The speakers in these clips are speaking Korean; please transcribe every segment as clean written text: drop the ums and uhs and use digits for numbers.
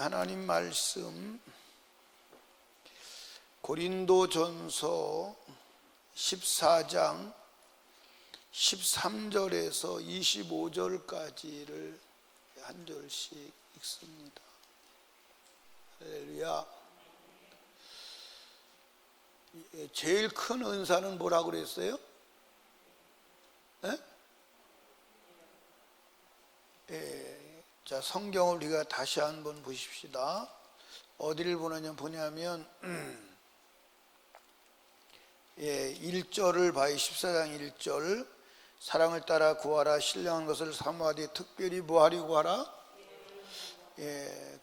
하나님 말씀 고린도전서 14장 13절에서 25절까지를 한 절씩 읽습니다. 할렐루야. 제일 큰 은사는 뭐라고 그랬어요? 자, 성경을 우리가 다시 한번 보십시다. 어디를 보냐면 1절을 봐요. 14장 1절. 사랑을 따라 구하라. 신령한 것을 사모하되 특별히 뭐하리 구하라?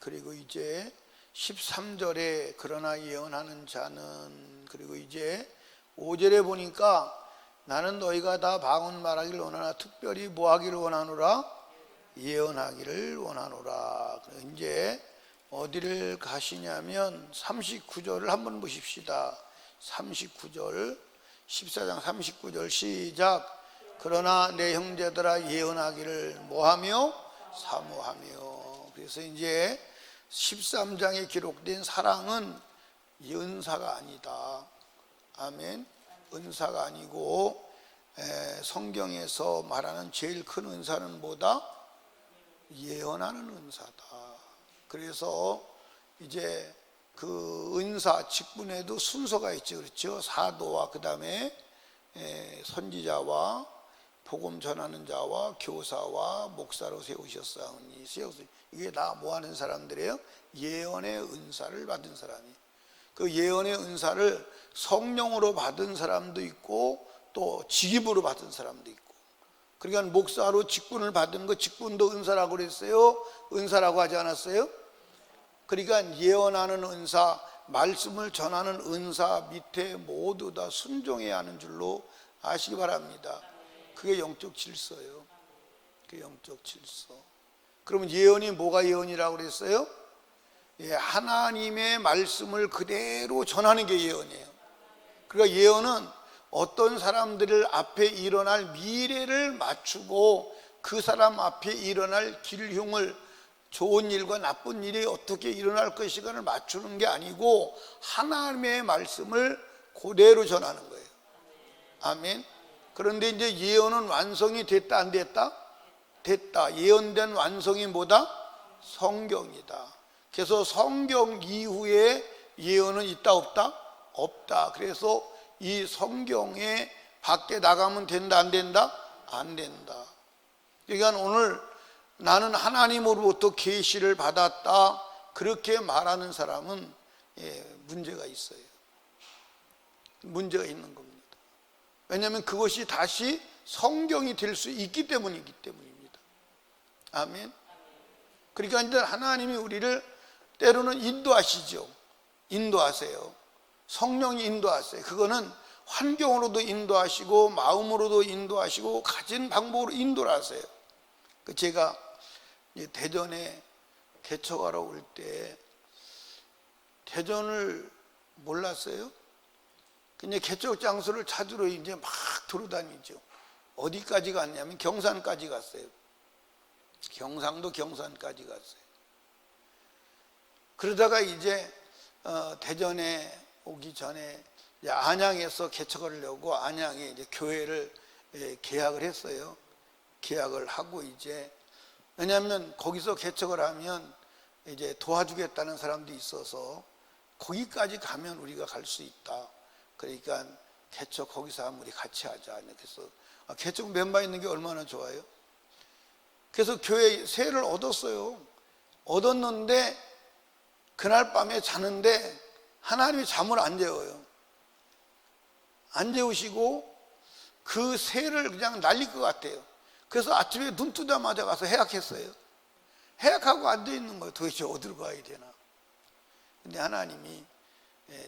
그리고 이제 13절에 그러나 예언하는 자는, 그리고 이제 5절에 보니까 나는 너희가 다 방언 말하기를 원하나 특별히 뭐하기를 원하노라? 예언하기를 원하노라. 이제 어디를 가시냐면 39절을 한번 보십시다. 39절, 14장 39절 시작. 그러나 내 형제들아 예언하기를 뭐하며? 사모하며. 그래서 이제 13장에 기록된 사랑은 은사가 아니다. 아멘. 은사가 아니고 성경에서 말하는 제일 큰 은사는 뭐다? 예언하는 은사다. 그래서 이제 그 은사 직분에도 순서가 있죠. 그렇죠? 사도와 그 다음에 선지자와 복음 전하는 자와 교사와 목사로 세우셨사오니. 이게 다 뭐 하는 사람들이에요? 예언의 은사를 받은 사람이. 그 예언의 은사를 성령으로 받은 사람도 있고 또 직임으로 받은 사람도 있고. 그러니까 목사로 직분을 받은 거 직분도 은사라고 그랬어요? 은사라고 하지 않았어요? 그러니까 예언하는 은사, 말씀을 전하는 은사 밑에 모두 다 순종해야 하는 줄로 아시기 바랍니다. 그게 영적 질서예요. 그게 영적 질서. 그러면 예언이 뭐가 예언이라고 그랬어요? 하나님의 말씀을 그대로 전하는 게 예언이에요. 그러니까 예언은 어떤 사람들 앞에 일어날 미래를 맞추고 그 사람 앞에 일어날 길흉을, 좋은 일과 나쁜 일이 어떻게 일어날 것인가를 맞추는 게 아니고 하나님의 말씀을 그대로 전하는 거예요. 아멘. 그런데 이제 예언은 완성이 됐다 안 됐다? 됐다. 예언된 완성이 뭐다? 성경이다. 그래서 성경 이후에 예언은 있다 없다? 없다. 그래서 이 성경에 밖에 나가면 된다 안 된다? 안 된다. 그러니까 오늘 나는 하나님으로부터 계시를 받았다 그렇게 말하는 사람은 문제가 있어요. 문제가 있는 겁니다. 왜냐하면 그것이 다시 성경이 될 수 있기 때문입니다. 아멘. 그러니까 이제 하나님이 우리를 때로는 인도하시죠. 인도하세요. 성령이 인도하세요. 그거는 환경으로도 인도하시고 마음으로도 인도하시고 가진 방법으로 인도를 하세요. 제가 대전에 개척하러 올 때 대전을 몰랐어요. 근데 개척 장소를 찾으러 이제 막 돌아다니죠. 어디까지 갔냐면 경산까지 갔어요. 경상도 경산까지 갔어요. 그러다가 이제 대전에 오기 전에 이제 안양에서 개척을 하려고 안양에 이제 교회를 계약을 했어요. 계약을 하고 이제, 왜냐하면 거기서 개척을 하면 이제 도와주겠다는 사람도 있어서 거기까지 가면 우리가 갈 수 있다. 그러니까 개척 거기서 하면 우리 같이 하자. 그래서 개척 멤버 있는 게 얼마나 좋아요. 그래서 교회 세를 얻었어요. 얻었는데 그날 밤에 자는데 하나님이 잠을 안 재워요. 안 재우시고 그 새를 그냥 날릴 것 같아요. 그래서 아침에 눈 뜨자마자 가서 해약했어요. 해약하고 앉아있는 거예요. 도대체 어디로 가야 되나. 근데 하나님이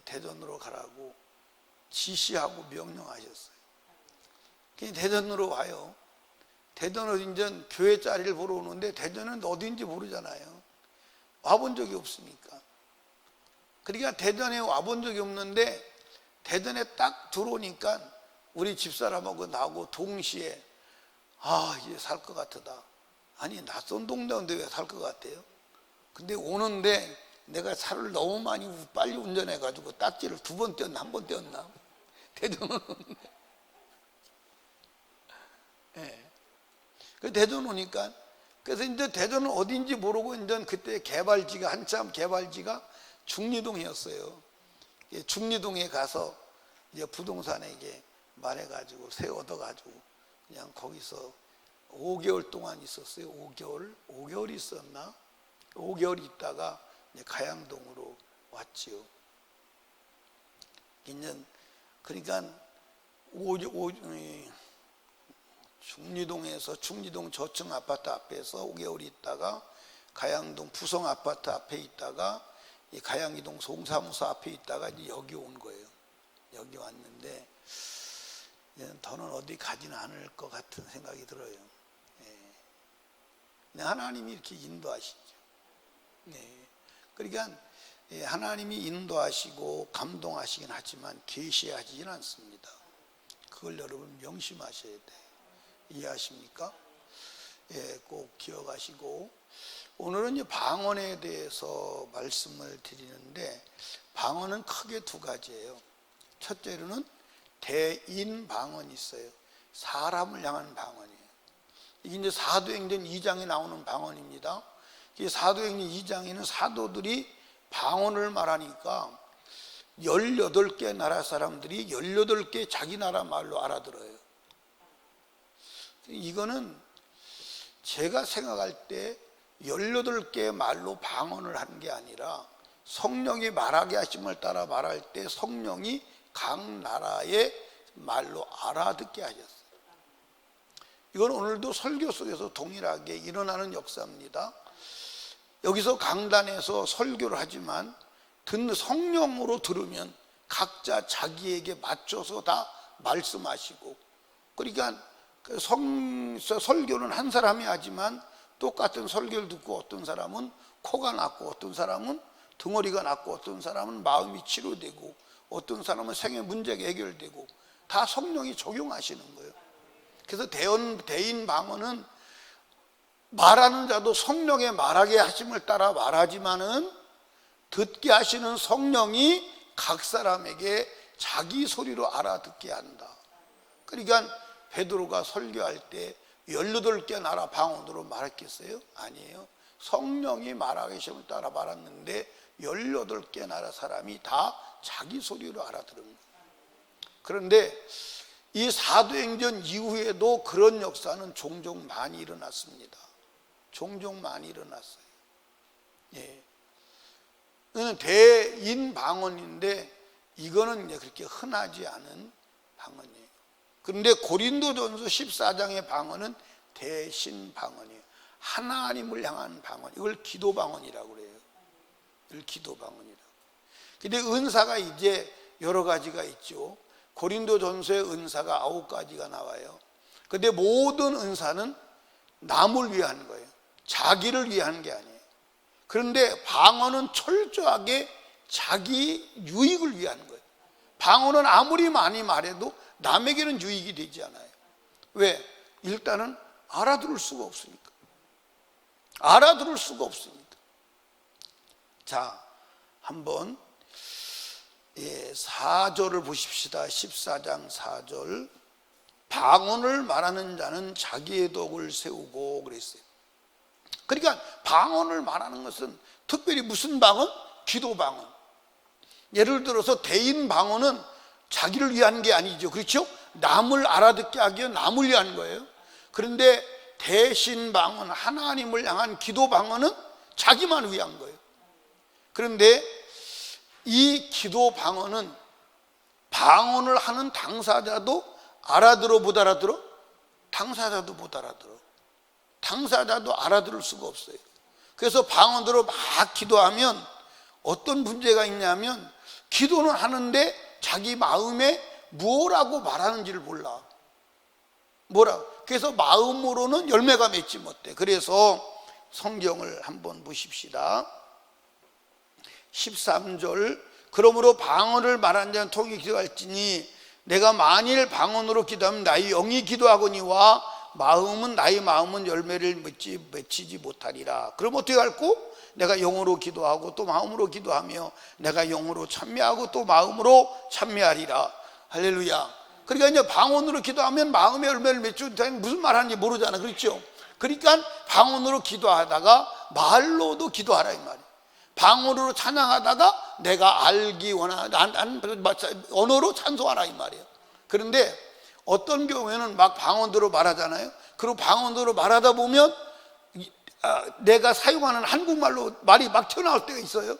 대전으로 가라고 지시하고 명령하셨어요. 그냥 대전으로 와요. 대전으로 이제 교회 자리를 보러 오는데 대전은 어딘지 모르잖아요. 와본 적이 없으니까. 그러니까 대전에 와본 적이 없는데 대전에 딱 들어오니까 우리 집사람하고 나하고 동시에 이제 살 것 같다. 아니 낯선 동네인데 왜 살 것 같아요? 근데 오는데 내가 차를 너무 많이 빨리 운전해가지고 딱지를 2번 떼었나 1번 떼었나 대전 오는데 예. 그 대전 오니까 그래서 이제 대전은 어딘지 모르고 이제 그때 개발지가 한참 개발지가 중리동이었어요. 중리동에 가서 이제 부동산에게 말해가지고 새 얻어가지고 그냥 거기서 5개월 동안 있었어요. 5개월 있었나? 5개월 있다가 이제 가양동으로 왔지요. 이제 그러니까 중리동에서 중리동 저층 아파트 앞에서 5개월 있다가 가양동 부성 아파트 앞에 있다가 이 가양이동 송사무소 앞에 있다가 이제 여기 온 거예요. 여기 왔는데 더는 어디 가지는 않을 것 같은 생각이 들어요. 네. 하나님이 이렇게 인도하시죠. 네. 그러니까 하나님이 인도하시고 감동하시긴 하지만 계시하지는 않습니다. 그걸 여러분 명심하셔야 돼. 이해하십니까? 예, 꼭 기억하시고 오늘은 이제 방언에 대해서 말씀을 드리는데 방언은 크게 2가지예요. 첫째로는 대인 방언이 있어요. 사람을 향한 방언이에요. 이게 이제 사도행전 2장에 나오는 방언입니다. 이 사도행전 2장에는 사도들이 방언을 말하니까 18개 나라 사람들이 18개 자기 나라 말로 알아들어요. 이거는 제가 생각할 때 18개 말로 방언을 한 게 아니라 성령이 말하게 하심을 따라 말할 때 성령이 각 나라의 말로 알아듣게 하셨어요. 이건 오늘도 설교 속에서 동일하게 일어나는 역사입니다. 여기서 강단에서 설교를 하지만 성령으로 들으면 각자 자기에게 맞춰서 다 말씀하시고, 그러니까 설교는 한 사람이 하지만 똑같은 설교를 듣고 어떤 사람은 코가 났고 어떤 사람은 덩어리가 났고 어떤 사람은 마음이 치료되고 어떤 사람은 생의 문제가 해결되고 다 성령이 적용하시는 거예요. 그래서 대인 방언은 말하는 자도 성령의 말하게 하심을 따라 말하지만은 듣게 하시는 성령이 각 사람에게 자기 소리로 알아듣게 한다. 그러니까 베드로가 설교할 때 18개 나라 방언으로 말했겠어요? 아니에요. 성령이 말하게 하심을 따라 말았는데 18개 나라 사람이 다 자기 소리로 알아들은 거예요. 그런데 이 사도행전 이후에도 그런 역사는 종종 많이 일어났습니다. 종종 많이 일어났어요. 예. 이거는 대인 방언인데 이거는 그렇게 흔하지 않은 방언이에요. 그런데 고린도전서 14장의 방언은 대신 방언이에요. 하나님을 향한 방언. 이걸 기도 방언이라고 그래요. 이걸 기도 방언이라고. 근데 은사가 이제 여러 가지가 있죠. 고린도전서의 은사가 9가지가 나와요. 근데 모든 은사는 남을 위한 거예요. 자기를 위한 게 아니에요. 그런데 방언은 철저하게 자기 유익을 위한 거예요. 방언은 아무리 많이 말해도 남에게는 유익이 되지 않아요. 왜? 일단은 알아들을 수가 없으니까. 알아들을 수가 없으니까. 자, 한번 4절을 보십시다. 14장 4절. 방언을 말하는 자는 자기의 덕을 세우고 그랬어요. 그러니까 방언을 말하는 것은 특별히 무슨 방언? 기도 방언. 예를 들어서 대인 방언은 자기를 위한 게 아니죠. 그렇죠? 남을 알아듣게 하기 위해 남을 위한 거예요. 그런데 대신 방언, 하나님을 향한 기도 방언은 자기만 위한 거예요. 그런데 이 기도 방언은 방언을 하는 당사자도 알아들어 못 알아들어? 당사자도 못 알아들어. 당사자도 알아들을 수가 없어요. 그래서 방언으로 막 기도하면 어떤 문제가 있냐면 기도는 하는데 자기 마음에 뭐라고 말하는지를 몰라. 그래서 마음으로는 열매가 맺지 못해. 그래서 성경을 한번 보십시다. 13절. 그러므로 방언을 말하는 자는 통히 기도할지니 내가 만일 방언으로 기도하면 나의 영이 기도하거니와 나의 마음은 열매를 맺히지 못하리라. 그럼 어떻게 할꼬? 내가 영으로 기도하고 또 마음으로 기도하며 내가 영으로 찬미하고 또 마음으로 찬미하리라. 할렐루야. 그러니까 이제 방언으로 기도하면 마음의 열매를 맺죠. 무슨 말 하는지 모르잖아. 그렇죠? 그러니까 방언으로 기도하다가 말로도 기도하라 이 말이에요. 방언으로 찬양하다가 내가 알기 원하는 언어로 찬송하라 이 말이에요. 그런데 어떤 경우에는 막 방언으로 말하잖아요. 그리고 방언으로 말하다 보면 내가 사용하는 한국말로 말이 막 튀어나올 때가 있어요.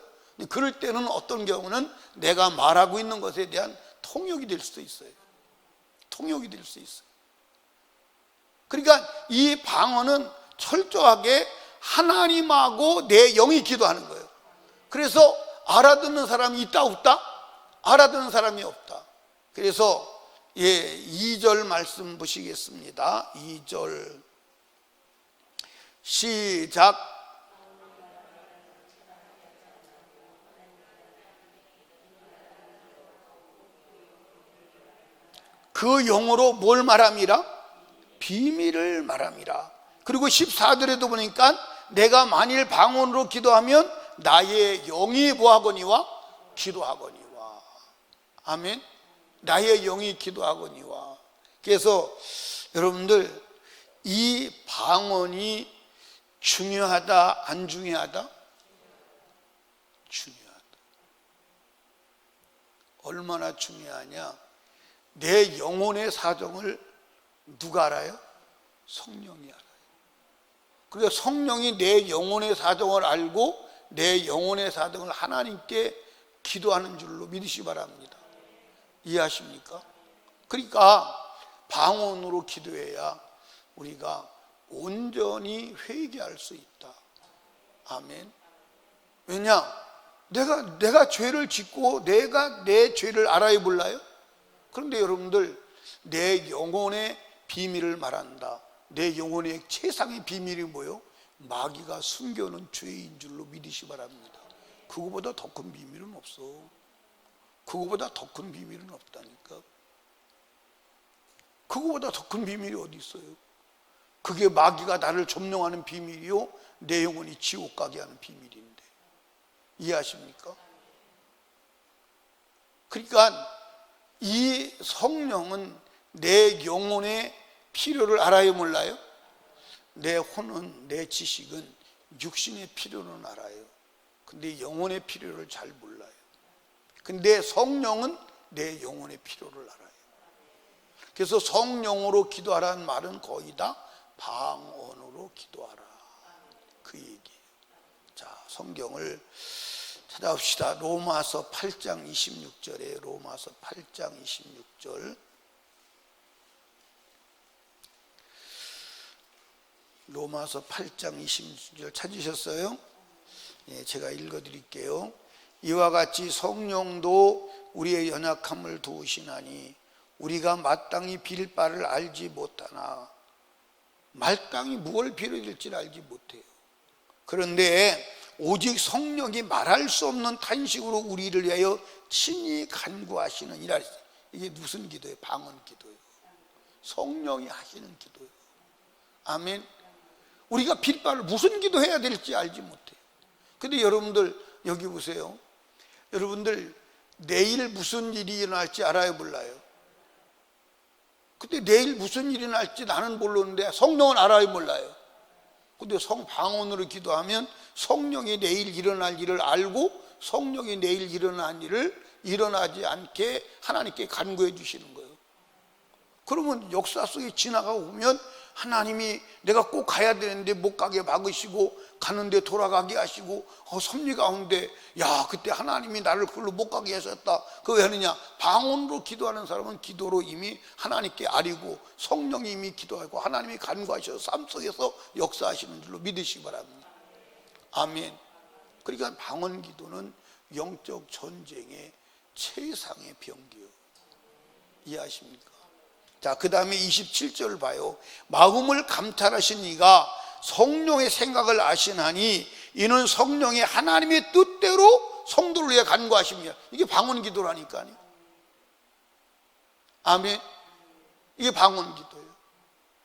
그럴 때는 어떤 경우는 내가 말하고 있는 것에 대한 통역이 될 수도 있어요. 통역이 될 수 있어요. 그러니까 이 방언은 철저하게 하나님하고 내 영이 기도하는 거예요. 그래서 알아듣는 사람이 있다 없다? 알아듣는 사람이 없다. 그래서 2절 말씀 보시겠습니다. 2절 시작. 그 영으로 뭘 말함이라? 비밀을 말함이라. 그리고 14절에도 보니까 내가 만일 방언으로 기도하면 나의 영이 뭐하거니와? 기도하거니와. 아멘. 나의 영이 기도하거니와. 그래서 여러분들 이 방언이 중요하다 안 중요하다? 중요하다. 얼마나 중요하냐? 내 영혼의 사정을 누가 알아요? 성령이 알아요. 그러니까 성령이 내 영혼의 사정을 알고 내 영혼의 사정을 하나님께 기도하는 줄로 믿으시기 바랍니다. 이해하십니까? 그러니까 방언으로 기도해야 우리가 온전히 회개할 수 있다. 아멘. 왜냐? 내가 죄를 짓고 내가 내 죄를 알아야 몰라요? 그런데 여러분들 내 영혼의 비밀을 말한다. 내 영혼의 최상의 비밀이 뭐요? 마귀가 숨겨놓은 죄인 줄로 믿으시기 바랍니다. 그거보다 더 큰 비밀은 없어. 그거보다 더 큰 비밀은 없다니까. 그거보다 더 큰 비밀이 어디 있어요? 그게 마귀가 나를 점령하는 비밀이요, 내 영혼이 지옥 가게 하는 비밀인데. 이해하십니까? 그러니까 이 성령은 내 영혼의 필요를 알아요 몰라요? 내 혼은, 내 지식은 육신의 필요는 알아요. 근데 영혼의 필요를 잘 몰라요. 근데 성령은 내 영혼의 필요를 알아요. 그래서 성령으로 기도하라는 말은 거의 다 방언으로 기도하라, 그 얘기예요. 자, 성경을 찾아봅시다. 로마서 8장 26절에 로마서 8장 26절. 로마서 8장 26절 찾으셨어요? 예, 제가 읽어드릴게요. 이와 같이 성령도 우리의 연약함을 도우시나니 우리가 마땅히 빌 바를 알지 못하나, 마땅히 무엇을 빌어야 될지를 알지 못해요. 그런데 오직 성령이 말할 수 없는 탄식으로 우리를 위하여 친히 간구하시는 이라. 이게 무슨 기도예요? 방언 기도예요. 성령이 하시는 기도예요. 아멘. 우리가 빌 바를 무슨 기도해야 될지 알지 못해요. 근데 여러분들 여기 보세요. 여러분들 내일 무슨 일이 일어날지 알아요 몰라요? 근데 내일 무슨 일이 날지 나는 모르는데 성령은 알아요 몰라요? 근데 방언으로 기도하면 성령이 내일 일어날 일을 알고 성령이 내일 일어난 일을 일어나지 않게 하나님께 간구해 주시는 거예요. 그러면 역사 속에 지나가고 보면 하나님이 내가 꼭 가야 되는데 못 가게 막으시고 가는데 돌아가게 하시고 섭리 가운데 야, 그때 하나님이 나를 그걸로 못 가게 하셨다. 그거 왜 하느냐? 방언으로 기도하는 사람은 기도로 이미 하나님께 아리고 성령이 이미 기도하고 하나님이 간구하셔서 삶 속에서 역사하시는 줄로 믿으시기 바랍니다. 아멘. 그러니까 방언 기도는 영적 전쟁의 최상의 병기요. 이해하십니까? 자, 그 다음에 27절 봐요. 마음을 감찰하신 이가 성령의 생각을 아시나니 이는 성령이 하나님의 뜻대로 성도를 위해 간구하십니다. 이게 방언 기도라니까요. 아멘. 이게 방언 기도예요.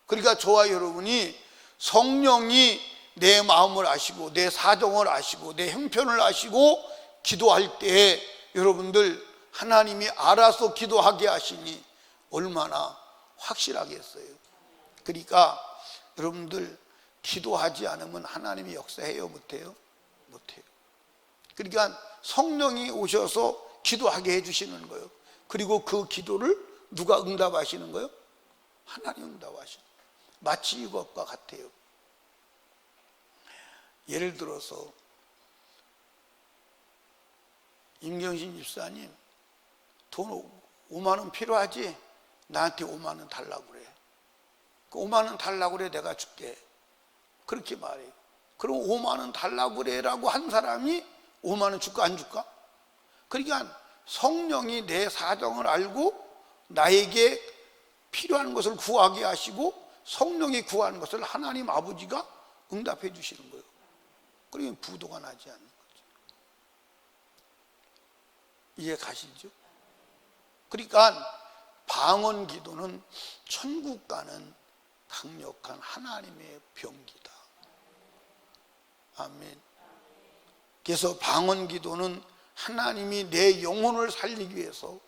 그러니까 저와 여러분이 성령이 내 마음을 아시고 내 사정을 아시고 내 형편을 아시고 기도할 때 여러분들 하나님이 알아서 기도하게 하시니 얼마나 확실하겠어요. 그러니까 여러분들 기도하지 않으면 하나님이 역사해요? 못해요? 못해요. 그러니까 성령이 오셔서 기도하게 해주시는 거예요. 그리고 그 기도를 누가 응답하시는 거예요? 하나님 응답하시는 거예요. 마치 이것과 같아요. 예를 들어서 임경신 집사님 돈 5만 원 필요하지? 나한테 5만 원 달라고 그래. 그 5만 원 달라고 그래, 내가 줄게. 그렇게 말해요. 그럼 5만 원 달라고 그래라고 한 사람이 5만 원 줄까 안 줄까? 그러니까 성령이 내 사정을 알고 나에게 필요한 것을 구하게 하시고 성령이 구하는 것을 하나님 아버지가 응답해 주시는 거예요. 그러면 부도가 나지 않는 거죠. 이해 가시죠? 그러니까 방언 기도는 천국 가는 강력한 하나님의 병기다. 아멘. 그래서 방언 기도는 하나님이 내 영혼을 살리기 위해서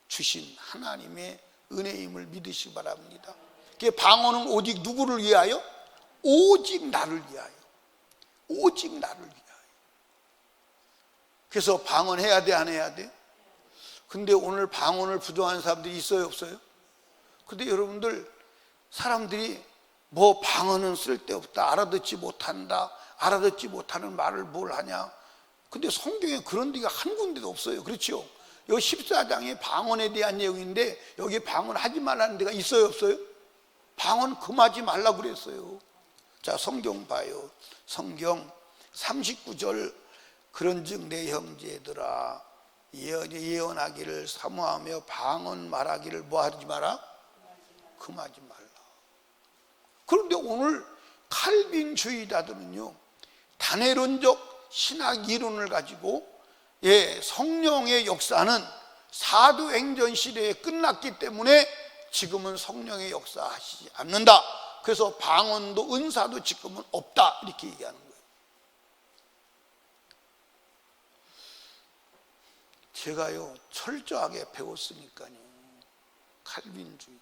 주신 하나님의 은혜임을 믿으시기 바랍니다. 그 방언은 오직 누구를 위하여? 오직 나를 위하여. 오직 나를 위하여. 그래서 방언해야 돼, 안 해야 돼? 근데 오늘 방언을 부정하는 사람들이 있어요, 없어요? 근데 여러분들 사람들이 뭐 방언은 쓸데없다, 알아듣지 못한다, 알아듣지 못하는 말을 뭘 하냐. 근데 성경에 그런 데가 한 군데도 없어요. 그렇죠? 여기 14장에 방언에 대한 내용인데 여기 방언하지 말라는 데가 있어요, 없어요? 방언 금하지 말라고 그랬어요. 자, 성경 봐요. 성경 39절 그런즉 내 형제들아 예언하기를 사모하며 방언 말하기를 뭐하지 마라? 금하지 말라. 그런데 오늘 칼빈주의자들은요 다내론적 신학 이론을 가지고 성령의 역사는 사도행전 시대에 끝났기 때문에 지금은 성령의 역사하시지 않는다. 그래서 방언도 은사도 지금은 없다 이렇게 얘기하는 거예요. 제가요 철저하게 배웠으니까요. 칼빈주의.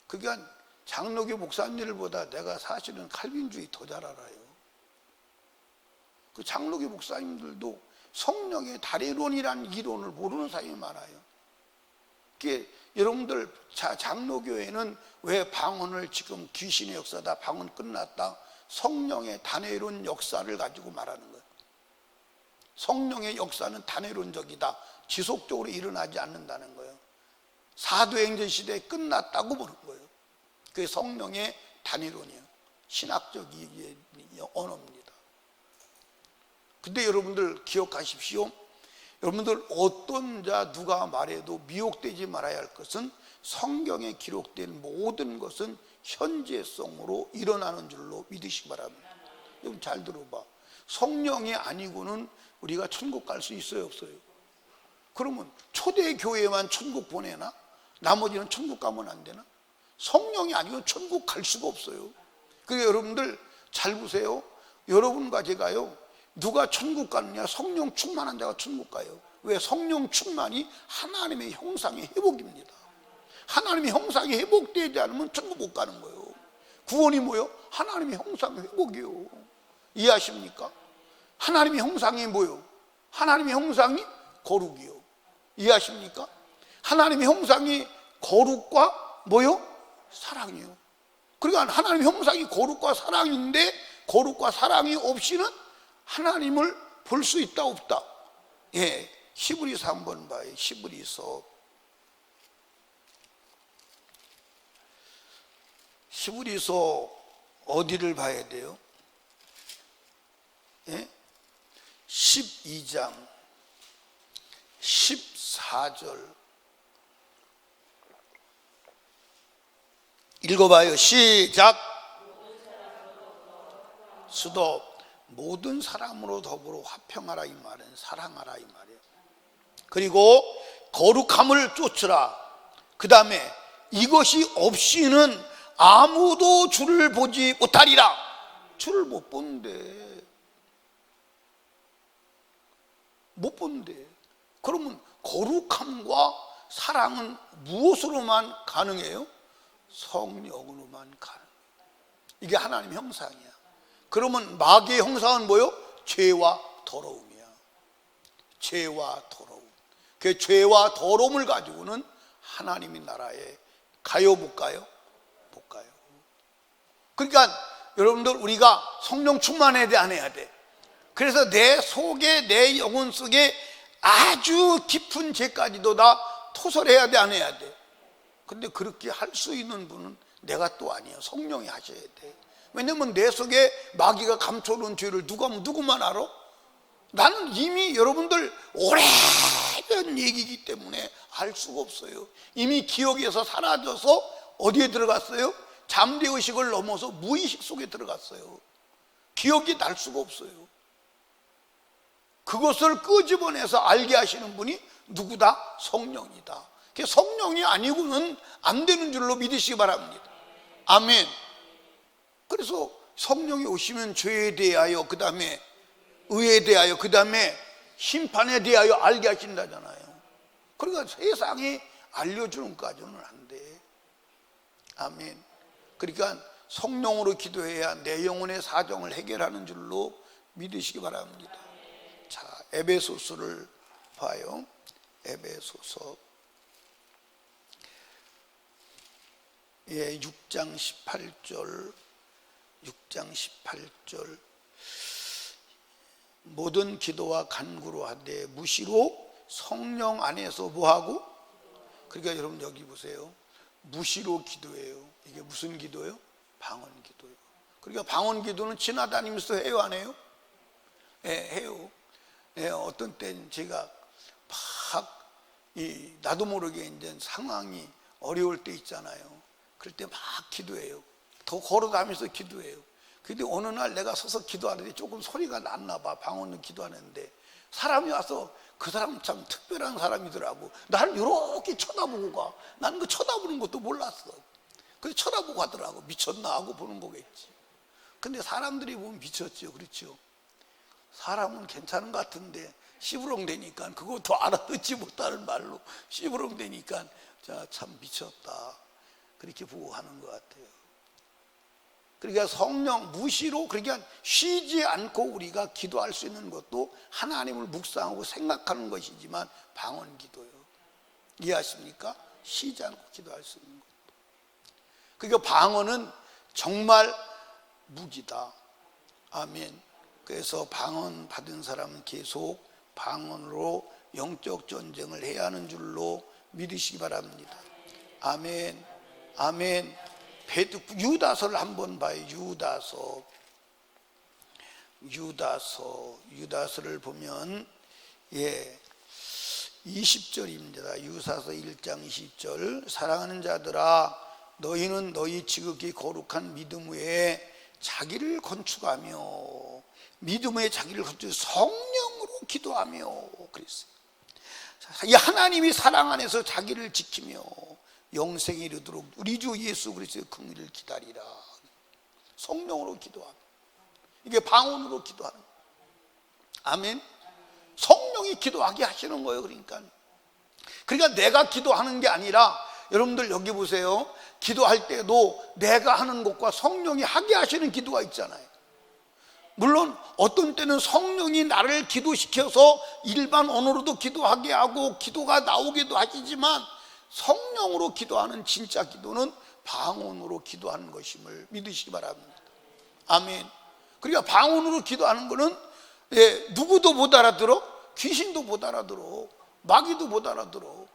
그러니까 장로교 목사님들보다 내가 사실은 칼빈주의 더 잘 알아요. 그 장로교 목사님들도 성령의 다리론이라는 이론을 모르는 사람이 많아요. 그게 여러분들 장로교회는 왜 방언을 지금 귀신의 역사다, 방언 끝났다, 성령의 다내론 역사를 가지고 말하는 거예요. 성령의 역사는 다내론적이다, 지속적으로 일어나지 않는다는 거예요. 사도행전 시대에 끝났다고 보는 거예요. 그게 성령의 다내론이에요. 신학적 언어입니다. 근데 여러분들 기억하십시오. 여러분들 어떤 자 누가 말해도 미혹되지 말아야 할 것은 성경에 기록된 모든 것은 현재성으로 일어나는 줄로 믿으시기 바랍니다. 여러분 잘 들어봐. 성령이 아니고는 우리가 천국 갈 수 있어요, 없어요? 그러면 초대교회만 천국 보내나? 나머지는 천국 가면 안 되나? 성령이 아니고 천국 갈 수가 없어요. 그러니까 여러분들 잘 보세요. 여러분과 제가요 누가 천국 가느냐? 성령 충만한 자가 천국 가요. 왜? 성령 충만이 하나님의 형상의 회복입니다. 하나님의 형상이 회복되지 않으면 천국 못 가는 거예요. 구원이 뭐예요? 하나님의 형상의 회복이에요. 이해하십니까? 하나님의 형상이 뭐예요? 하나님의 형상이 거룩이요. 이해하십니까? 하나님의 형상이 거룩과 뭐요? 사랑이요. 그러니까 하나님의 형상이 거룩과 사랑인데 거룩과 사랑이 없이는 하나님을 볼 수 있다 없다? 예, 히브리서 한번 봐요. 히브리서 어디를 봐야 돼요? 예? 12장 14절 읽어봐요. 시작. 수도 모든 사람으로 더불어 화평하라 이 말은 사랑하라 이 말이에요. 그리고 거룩함을 쫓으라. 그 다음에 이것이 없이는 아무도 주를 보지 못하리라. 빛을 못 본대. 못 본대. 그러면 거룩함과 사랑은 무엇으로만 가능해요? 성령으로만 가능. 이게 하나님 형상이야. 그러면 마귀의 형상은 뭐요? 죄와 더러움이야. 죄와 더러움. 그 죄와 더러움을 가지고는 하나님의 나라에 가요 못 가요? 못 가요. 그러니까 여러분들, 우리가 성령 충만해야 돼, 안 해야 돼? 그래서 내 속에, 내 영혼 속에 아주 깊은 죄까지도 다 토설해야 돼, 안 해야 돼? 근데 그렇게 할 수 있는 분은 내가 또 아니에요. 성령이 하셔야 돼. 왜냐면 내 속에 마귀가 감춰놓은 죄를 누구만 알아? 나는 이미 여러분들 오래된 얘기이기 때문에 알 수가 없어요. 이미 기억에서 사라져서 어디에 들어갔어요? 잠재의식을 넘어서 무의식 속에 들어갔어요. 기억이 날 수가 없어요. 그것을 끄집어내서 알게 하시는 분이 누구다? 성령이다. 성령이 아니고는 안 되는 줄로 믿으시기 바랍니다. 아멘. 그래서 성령이 오시면 죄에 대하여, 그 다음에 의에 대하여, 그 다음에 심판에 대하여 알게 하신다잖아요. 그러니까 세상에 알려주는 것까지는 안 돼. 아멘. 그러니까 성령으로 기도해야 내 영혼의 사정을 해결하는 줄로 믿으시기 바랍니다. 자, 에베소서를 봐요. 에베소서 6장 18절, 6장 18절. 모든 기도와 간구로 하되 무시로 성령 안에서 뭐하고? 그러니까 여러분 여기 보세요. 무시로 기도해요. 이게 무슨 기도예요? 방언 기도예요. 그러니까 방언 기도는 지나다니면서 해요, 안 해요? 해요. 어떤 때는 제가 막 나도 모르게 이제 상황이 어려울 때 있잖아요. 그럴 때 막 기도해요. 더 걸어다니면서 기도해요. 근데 어느 날 내가 서서 기도하는데 조금 소리가 났나 봐. 방언은 기도하는데 사람이 와서, 그 사람 참 특별한 사람이더라고. 나를 이렇게 쳐다보고 가. 나는 그 쳐다보는 것도 몰랐어. 그래서 쳐다보고 가더라고. 미쳤나 하고 보는 거겠지. 근데 사람들이 보면 미쳤죠. 그렇죠? 사람은 괜찮은 것 같은데 시부렁 되니까, 그것도 알아듣지 못하는 말로 시부렁 되니까 참 미쳤다, 그렇게 보고 하는 것 같아요. 그러니까 성령 무시로, 그러니까 쉬지 않고 우리가 기도할 수 있는 것도 하나님을 묵상하고 생각하는 것이지만 방언 기도요. 이해하십니까? 쉬지 않고 기도할 수 있는 것도. 그러니까 방언은 정말 무기다. 아멘. 그래서 방언 받은 사람은 계속 방언으로 영적 전쟁을 해야 하는 줄로 믿으시기 바랍니다. 아멘. 아멘. 유다서를 한번 봐요. 유다서를 보면 20절입니다. 유다서 1장 20절. 사랑하는 자들아, 너희는 너희 지극히 거룩한 믿음 외에 자기를 건축하며, 믿음 외에 자기를 건축, 성령으로 기도하며 그랬어요. 이 하나님이 사랑 안에서 자기를 지키며 영생에 이르도록 우리 주 예수 그리스도의 긍휼을 기다리라. 성령으로 기도하며, 이게 방언으로 기도하는 거예요. 아멘. 성령이 기도하게 하시는 거예요. 그러니까 내가 기도하는 게 아니라, 여러분들 여기 보세요. 기도할 때도 내가 하는 것과 성령이 하게 하시는 기도가 있잖아요. 물론 어떤 때는 성령이 나를 기도시켜서 일반 언어로도 기도하게 하고 기도가 나오기도 하시지만, 성령으로 기도하는 진짜 기도는 방언으로 기도하는 것임을 믿으시기 바랍니다. 아멘. 그러니까 방언으로 기도하는 것은 누구도 못 알아들어, 귀신도 못 알아들어, 마귀도 못 알아들어.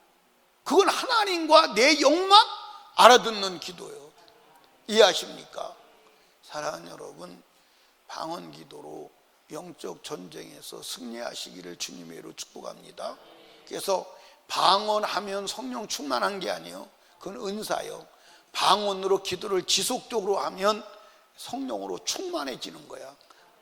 그건 하나님과 내 영만 알아듣는 기도예요. 이해하십니까? 사랑하는 여러분, 방언 기도로 영적 전쟁에서 승리하시기를 주님의 이름으로 축복합니다. 그래서 방언하면 성령 충만한 게 아니에요. 그건 은사예요. 방언으로 기도를 지속적으로 하면 성령으로 충만해지는 거야.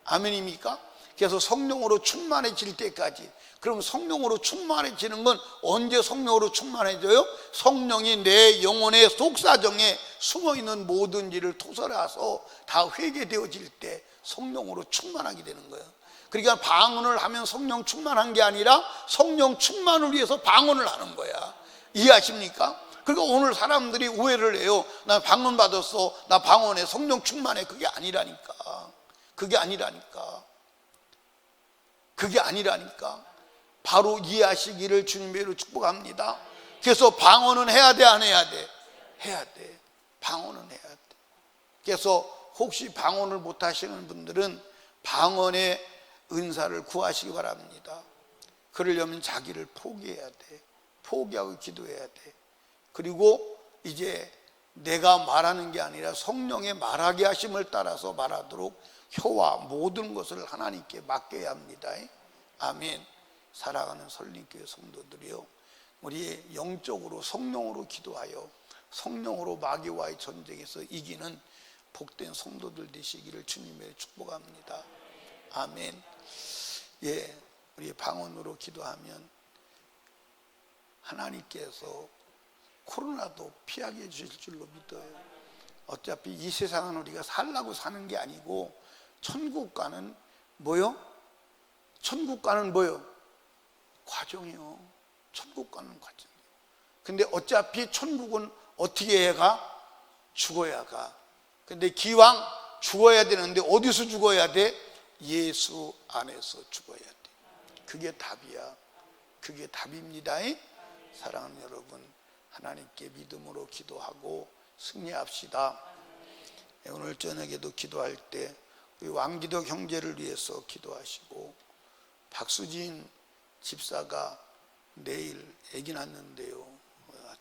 아멘입니까? 그래서 성령으로 충만해질 때까지. 그럼 성령으로 충만해지는 건 언제 성령으로 충만해져요? 성령이 내 영혼의 속사정에 숨어있는 모든 일을 토설해서 다 회개되어질 때 성령으로 충만하게 되는 거예요. 그러니까 방언을 하면 성령 충만한 게 아니라 성령 충만을 위해서 방언을 하는 거야. 이해하십니까? 그러니까 오늘 사람들이 오해를 해요. 나 방언 받았어, 나 방언해, 성령 충만해. 그게 아니라니까. 그게 아니라니까. 그게 아니라니까. 바로 이해하시기를 주님의 이름으로 축복합니다. 그래서 방언은 해야 돼, 안 해야 돼? 해야 돼. 방언은 해야 돼. 그래서 혹시 방언을 못 하시는 분들은 방언의 은사를 구하시기 바랍니다. 그러려면 자기를 포기해야 돼. 포기하고 기도해야 돼. 그리고 이제 내가 말하는 게 아니라 성령의 말하게 하심을 따라서 말하도록 혀와 모든 것을 하나님께 맡겨야 합니다. 아멘. 사랑하는 설림교회 성도들이요, 우리 영적으로 성령으로 기도하여 성령으로 마귀와의 전쟁에서 이기는 복된 성도들 되시기를 주님의 축복합니다. 아멘. 예, 우리 방언으로 기도하면 하나님께서 코로나도 피하게 해주실 줄로 믿어요. 어차피 이 세상은 우리가 살라고 사는 게 아니고 천국 가는 뭐요? 천국 가는 뭐요? 과정이요. 천국 가는 과정이요. 근데 어차피 천국은 어떻게 해가? 죽어야 가. 근데 기왕 죽어야 되는데 어디서 죽어야 돼? 예수 안에서 죽어야 돼. 그게 답이야. 그게 답입니다. 사랑하는 여러분, 하나님께 믿음으로 기도하고 승리합시다. 오늘 저녁에도 기도할 때 우리 왕기도 형제를 위해서 기도하시고, 박수진 집사가 내일 아기 낳는데요,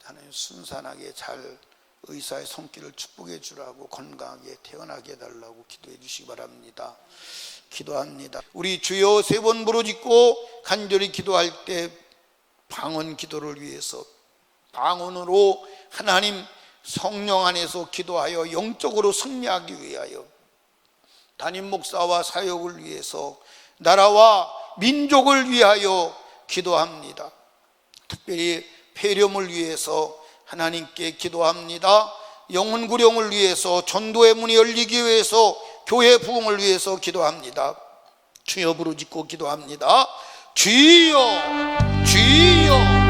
하나님 순산하게 잘 의사의 손길을 축복해 주라고, 건강하게 태어나게 해달라고 기도해 주시기 바랍니다. 기도합니다. 우리 주여 세 번 부르짖고 간절히 기도할 때 방언 기도를 위해서, 방언으로 하나님 성령 안에서 기도하여 영적으로 승리하기 위하여, 담임 목사와 사역을 위해서, 나라와 민족을 위하여 기도합니다. 특별히 폐렴을 위해서 하나님께 기도합니다. 영혼 구령을 위해서, 전도의 문이 열리기 위해서, 교회 부흥을 위해서 기도합니다. 주여 부르짖고 기도합니다. 주여, 주여.